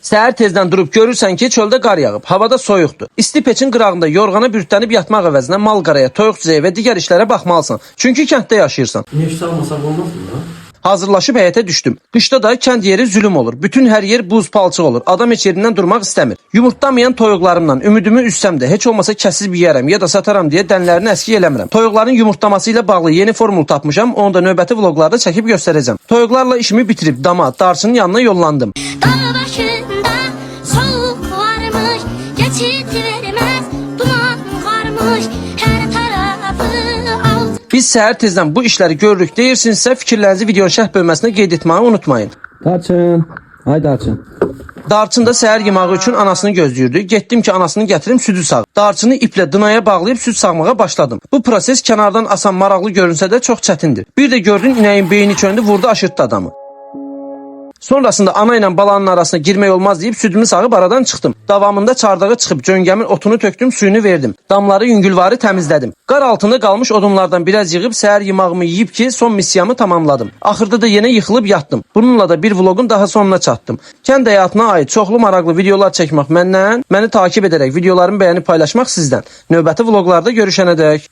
Səhər tezdən durub görürsən ki, çöldə qar yağıb, havada soyuqdur. İsti peçin qırağında yorğana bürütlənib yatmaq əvəzinə mal-qaraya, toyuq-cüzəyə və digər işlərə baxmalısan. Çünki kənddə yaşayırsan. Neftə almasaq olmazmı da? Hazırlaşıb həyətə düşdüm. Qışda da kənd yeri zülüm olur. Bütün hər yer buz palçıq olur. Adam heç yerindən durmaq istəmir. Yumurtlamayan toyuqlarımla ümidimi üssəm də heç olmasa kəsib yeyərəm ya da sataram deyə dənlərini əskik eləmirəm. Toyuqların yumurtlaması ilə bağlı yeni formul tapmışam. Onu da növbəti vloqlarda çəkib göstərəcəm. Toyuqlarla işimi bitirib dama, darçının yanına yollandım. Dağ başında soğuk varmış, geçit vermez, duman varmış, her tarafı alt. Biz səhər tezdən bu işləri görürük deyirsinizsə, fikirlərinizi videonun şərh bölməsində qeyd etməyi unutmayın. Darçın. Hay Darçın. Darçın da səhər yeməği üçün anasını gözləyirdi. Getdim ki, anasını gətirim südü sağ. Darçını iplə dınaya bağlayıb süd sağmağa başladım. Bu proses kənardan asan maraqlı görünsə də çox çətindir. Bir də gördün inəyin beyni çöndü, vurdu aşırtdı adamı. Sonrasında ana ilə balanın arasına girmək olmaz deyib südümü sağıb aradan çıxdım. Davamında çardağa çıxıb cöngəmin otunu tökdüm, suyunu verdim. Damları, yüngülvarı təmizlədim. Qar altında qalmış odunlardan biraz yığıb səhər yemağımı yeyib ki, son missiyamı tamamladım. Axırda da yenə yıxılıb yatdım. Bununla da bir vlogun daha sonuna çatdım. Kənd həyatına aid çoxlu maraqlı videolar çəkmək məndən, məni takip edərək videolarımı bəyənib paylaşmaq sizdən. Növbəti vloqlarda görüşənədək.